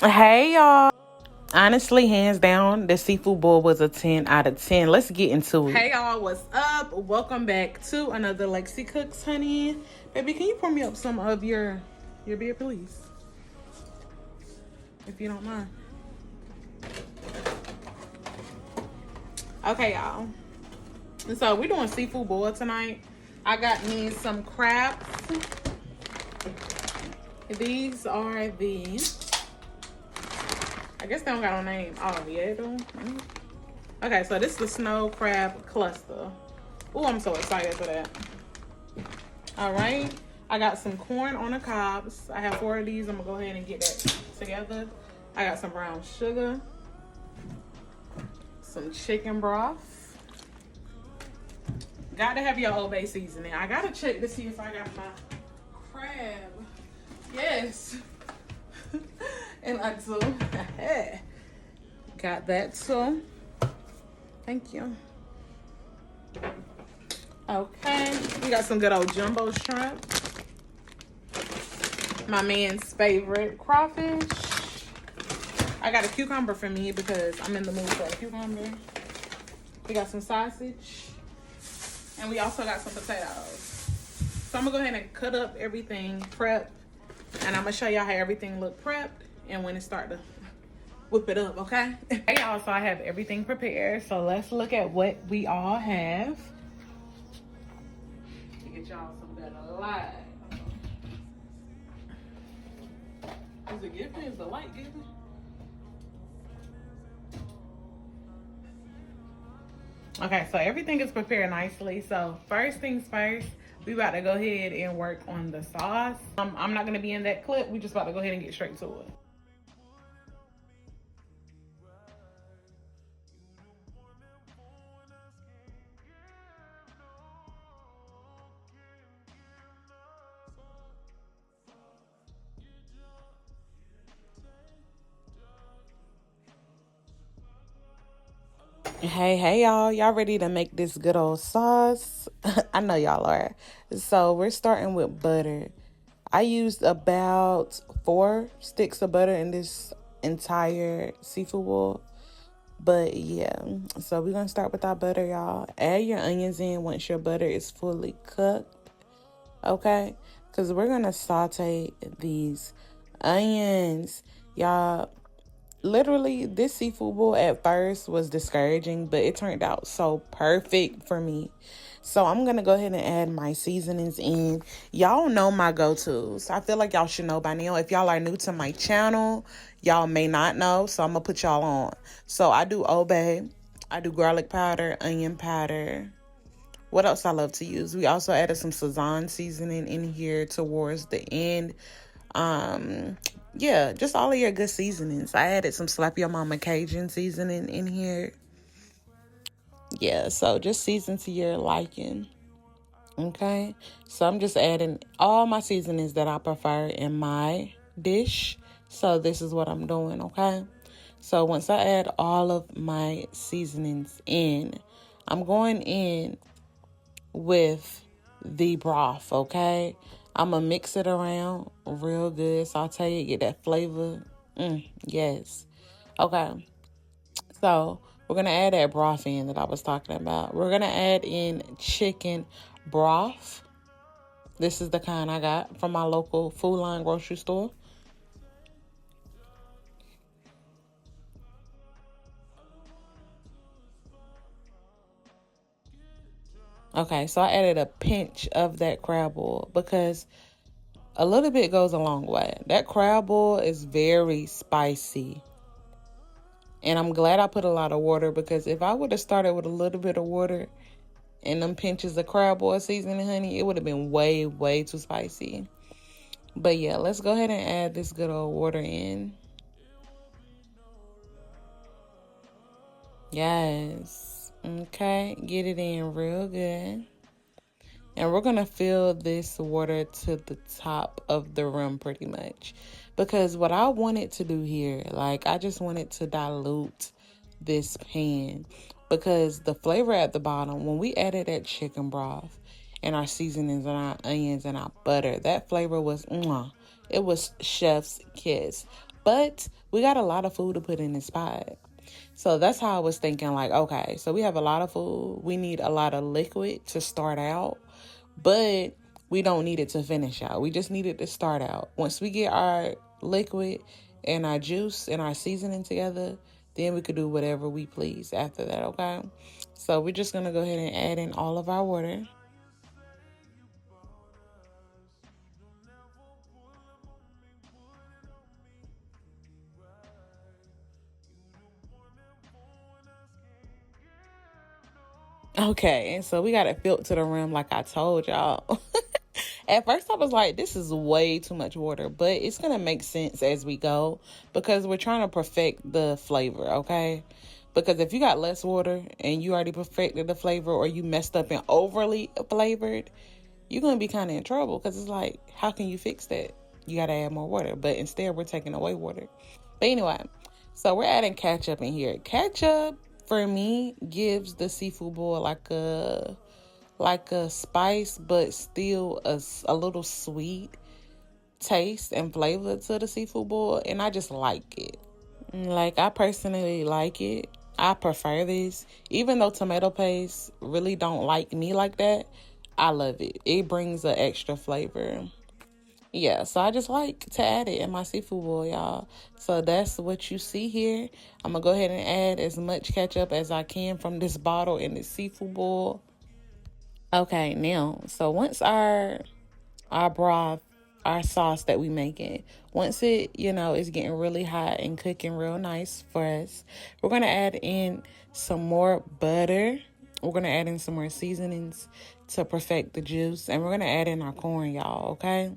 Hey y'all. Honestly, hands down, the seafood bowl was a 10 out of 10. Let's get into it. Hey y'all, what's up? Welcome back to another Lexii Cooks, honey. Baby, can you pour me up some of your beer, please? If you don't mind. Okay, y'all. And so we're doing seafood boil tonight. I got me some crabs. These are the, I guess they don't got no name. Oh, yeah, they do. Okay, so this is the snow crab cluster. Oh, I'm so excited for that. All right, I got some corn on the cobs. I have 4 of these. I'm gonna go ahead and get that together. I got some brown sugar, some chicken broth. Got to have your Old Bay seasoning. I gotta check to see if I got my crab. Yes. And I do. Got that too. Thank you. Okay, we got some good old jumbo shrimp. My man's favorite crawfish. I got a cucumber for me because I'm in the mood for a cucumber. We got some sausage. And we also got some potatoes. So I'm gonna go ahead and cut up everything, prep. And I'm gonna show y'all how everything look prepped and when it start to whip it up, okay? Hey y'all, so I have everything prepared. So let's look at what we all have. To get y'all some better light. Is it giving? Is the light giving? Okay, so everything is prepared nicely. So first things first, we about to go ahead and work on the sauce. I'm not gonna be in that clip. We just about to go ahead and get straight to it. Hey y'all ready to make this good old sauce? I know y'all are. So we're starting with butter. I used about 4 sticks of butter in this entire seafood bowl. But yeah, so we're gonna start with our butter, y'all. Add your onions in once your butter is fully cooked, okay? Because we're gonna saute these onions, y'all. Literally, this seafood bowl at first was discouraging, but it turned out so perfect for me. So I'm going to go ahead and add my seasonings in. Y'all know my go-tos. I feel like y'all should know by now. If y'all are new to my channel, y'all may not know, so I'm going to put y'all on. So I do Old Bay. I do garlic powder, onion powder. What else I love to use? We also added some Sazon seasoning in here towards the end. Yeah, just all of your good seasonings. I added some Slap Your Mama Cajun seasoning in here. Yeah, so just season to your liking. Okay, so I'm just adding all my seasonings that I prefer in my dish. So this is what I'm doing, okay? So once I add all of my seasonings in, I'm going in with the broth, okay? I'm gonna mix it around real good, saute it, get that flavor. Yes. Okay. So we're gonna add that broth in that I was talking about. We're gonna add in chicken broth. This is the kind I got from my local Food Line grocery store. Okay, so I added a pinch of that crab oil because a little bit goes a long way. That crab oil is very spicy. And I'm glad I put a lot of water because if I would have started with a little bit of water and them pinches of crab oil seasoning, honey, it would have been way, way too spicy. But yeah, let's go ahead and add this good old water in. Yes. Okay, get it in real good. And we're going to fill this water to the top of the rim pretty much. Because what I wanted to do here, like I just wanted to dilute this pan. Because the flavor at the bottom, when we added that chicken broth and our seasonings and our onions and our butter, that flavor was, it was chef's kiss. But we got a lot of food to put in this pot. So that's how I was thinking, like, okay, so we have a lot of food. We need a lot of liquid to start out, but we don't need it to finish out. We just need it to start out. Once we get our liquid and our juice and our seasoning together, then we could do whatever we please after that, okay? So we're just going to go ahead and add in all of our water. Okay, and so we got it filled to the rim like I told y'all. At first I was like, this is way too much water, but it's going to make sense as we go because we're trying to perfect the flavor, okay? Because if you got less water and you already perfected the flavor or you messed up and overly flavored, you're going to be kind of in trouble because it's like, how can you fix that? You got to add more water, but instead we're taking away water. But anyway, so we're adding ketchup in here. Ketchup, for me, gives the seafood boil like a spice, but still a little sweet taste and flavor to the seafood boil, and I just like it. Like, I personally like it. I prefer this. Even though tomato paste really don't like me like that, I love it. It brings an extra flavor. Yeah, so I just like to add it in my seafood boil, y'all. So that's what you see here. I'm going to go ahead and add as much ketchup as I can from this bottle in the seafood boil. Okay, now, so once our broth, our sauce that we making, once it, is getting really hot and cooking real nice for us, we're going to add in some more butter. We're going to add in some more seasonings to perfect the juice. And we're going to add in our corn, y'all, okay?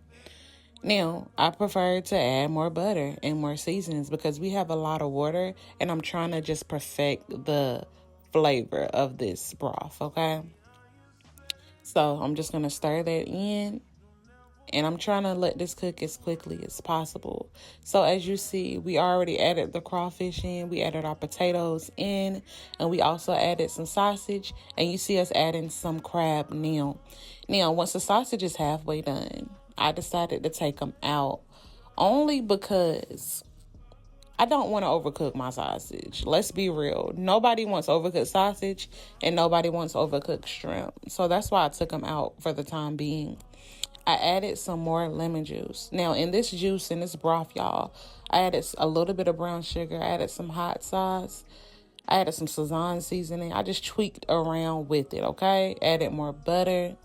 Now, I prefer to add more butter and more seasonings because we have a lot of water. And I'm trying to just perfect the flavor of this broth, okay? So I'm just going to stir that in. And I'm trying to let this cook as quickly as possible. So as you see, we already added the crawfish in. We added our potatoes in. And we also added some sausage. And you see us adding some crab now. Now, once the sausage is halfway done, I decided to take them out. Only because I don't want to overcook my sausage. Let's be real. Nobody wants overcooked sausage. And nobody wants overcooked shrimp. So that's why I took them out for the time being. I added some more lemon juice. Now, in this juice, in this broth, y'all, I added a little bit of brown sugar. I added some hot sauce. I added some Sazon seasoning. I just tweaked around with it, okay? Added more butter.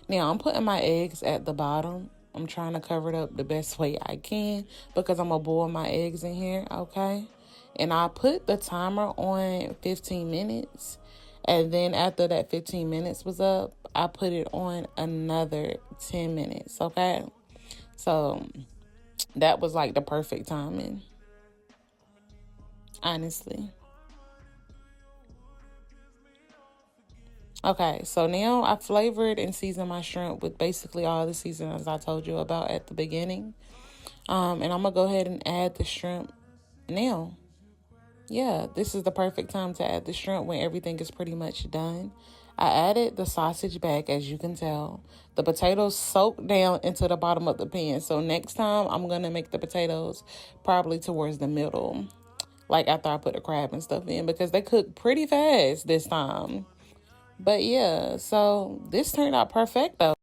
Now, I'm putting my eggs at the bottom. I'm trying to cover it up the best way I can because I'm going to boil my eggs in here, okay? And I put the timer on 15 minutes. And then after that 15 minutes was up, I put it on another 10 minutes, okay? So that was like the perfect timing, honestly. Okay, so now I flavored and seasoned my shrimp with basically all the seasonings I told you about at the beginning. And I'm going to go ahead and add the shrimp now. Yeah, this is the perfect time to add the shrimp when everything is pretty much done. I added the sausage back, as you can tell. The potatoes soaked down into the bottom of the pan. So next time, I'm going to make the potatoes probably towards the middle. Like after I put the crab and stuff in. Because they cook pretty fast this time. But yeah, so this turned out perfect though.